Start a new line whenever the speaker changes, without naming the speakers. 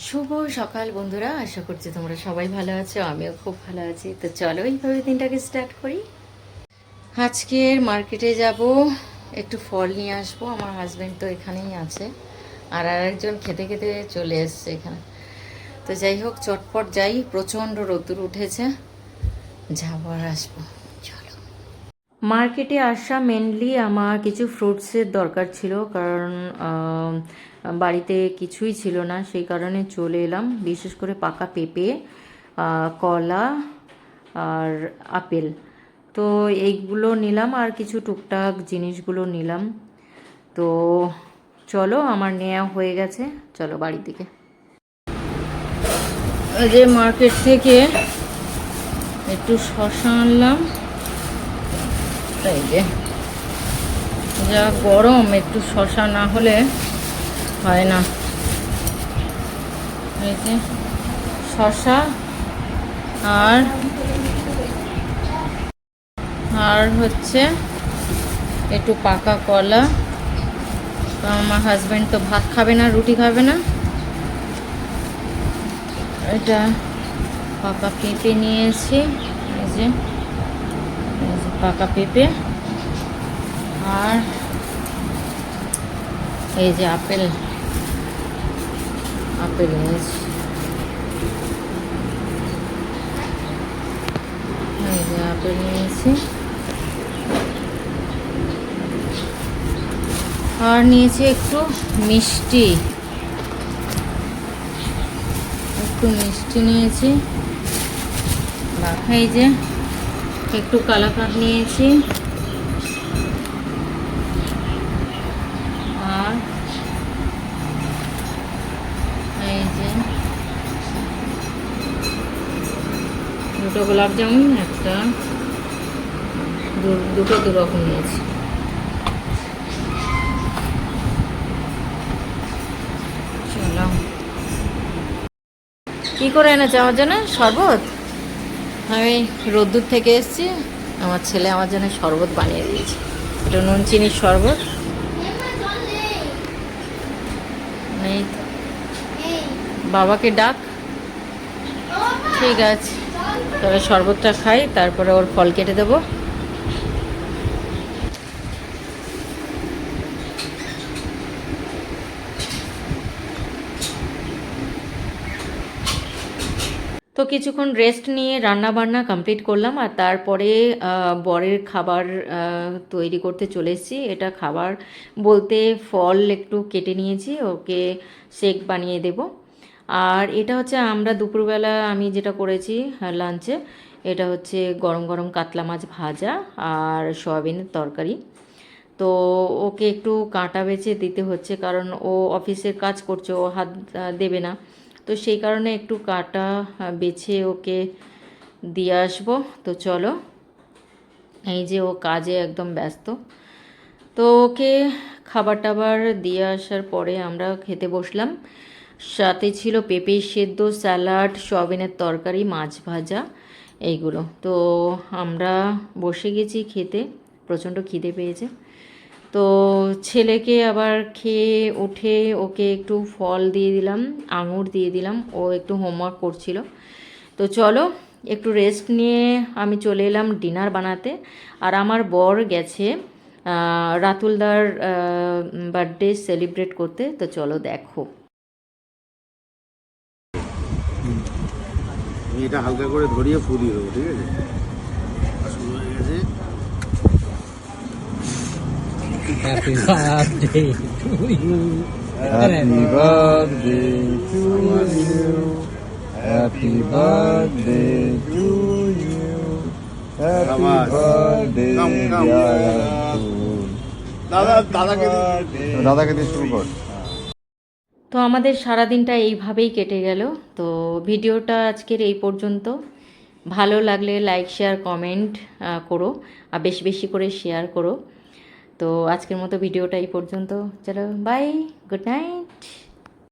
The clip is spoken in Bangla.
শুভ সকাল বন্ধুরা, আশা করছি তোমরা সবাই ভালো আছো। আমিও খুব ভালো আছি। তো চলো এইভাবে দিনটাকে স্টার্ট করি। আজকের মার্কেটে যাব, একটু ফল নিয়ে আসবো। আমার হাজব্যান্ড তো এখানেই আছে, আর আরেকজন খেতে খেতে চলে এসছে এখানে। তো যাই হোক, চটপট যাই, প্রচণ্ড রোদ্দুর উঠেছে, যাবো আর আসবো। চলো। মার্কেটে আসা মেনলি আমার কিছু ফ্রুটসের দরকার ছিল, কারণ বাড়িতে কিছুই ছিল না, সেই কারণে চলে এলাম। বিশেষ করে পাকা পেঁপে, কলা আর আপেল, তো এইগুলো নিলাম, আর কিছু টুকটাক জিনিসগুলো নিলাম। তো চলো, আমার নেওয়া হয়ে গেছে, চলো বাড়ির দিকে। এই যে মার্কেট থেকে একটু শসা আনলাম। এই যে যা গরম, একটু শসা না হলে হয় না। এই যে শসা আর আর হচ্ছে একটু পাকা কলা। আমার হাজব্যান্ড তো ভাত খাবে না, রুটি খাবে না। এটা পাকা পেঁপে নিয়েছি, এই যে পাকা পেঁপে, আর এই যে আপেল নিয়েছি। এই যে আপেল নিয়েছি, আর নিয়েছি একটু মিষ্টি, নিয়েছি। এই যে একটু কালাকাঁদ নিয়েছি, আর এই যে দুটো গোলাপ জামুন, একটা দুটো দু রকম নিয়েছি। চলো। কি করে এনেছে আমার জন্য শরবত? আমি রোদ্দুর থেকে এসেছি, আমার ছেলে আমার জন্য শরবত বানিয়ে দিয়েছে, একটু নুন চিনির শরবত। নেই, বাবাকে ডাক। ঠিক আছে, তবে শরবতটা খাই, তারপরে ওর ফল কেটে দেবো। তো কিছুক্ষণ রেস্ট নিয়ে রান্না বান্না কমপ্লিট করলাম, আর তারপরে বরের খাবার তৈরি করতে চলে এসেছি। এটা খাবার বলতে ফল একটু কেটে নিয়েছি, ওকে শেক বানিয়ে দেব। আর এটা হচ্ছে আমরা দুপুরবেলা আমি যেটা করেছি লাঞ্চে, এটা হচ্ছে গরম গরম কাতলা মাছ ভাজা আর সয়াবিনের তরকারি। তো ওকে একটু কাঁটা বেছে দিতে হচ্ছে, কারণ ও অফিসের কাজ করছে, ও হাত দেবে না। তো সেই কারণে একটু কাঁটা বেছে ওকে দিয়ে আসবো। তো চলো, এই যে ও কাজে একদম ব্যস্ত। তো ওকে খাবার টাবার দিয়ে আসার পরে আমরা খেতে বসলাম। সাথে ছিল পেঁপে সেদ্ধ, স্যালাড, সয়াবিনের তরকারি, মাছ ভাজা, এইগুলো। তো আমরা বসে গেছি খেতে, প্রচণ্ড খিদে পেয়েছে। তো ছেলেকে আবার খেয়ে উঠে ওকে একটু ফল দিয়ে দিলাম, আঙুর দিয়ে দিলাম, ও একটু হোমওয়ার্ক করছিল। তো চলো, একটু রেস্ট নিয়ে আমি চলে এলাম ডিনার বানাতে। আর আমার বর গেছে রাতুলদার বার্থডে সেলিব্রেট করতে। তো চলো দেখো।
এটা হালকা করে ধরিয়ে ফুলিয়ে দেবো, ঠিক আছে? শুরু হয়ে গেছে।
Happy birthday to you.
Happy birthday to you. Happy birthday to you. Happy birthday, dear Abdul. দাদাকে দিয়ে শুরু কর।
তো আমাদের সারাদিনটা এইভাবেই কেটে গেল। তো ভিডিওটা আজকের এই পর্যন্ত। ভালো লাগলে লাইক শেয়ার কমেন্ট করো, আর বেশি বেশি করে শেয়ার করো। তো আজকের মতো ভিডিওটা এই পর্যন্ত। চলো, বাই, গুড নাইট।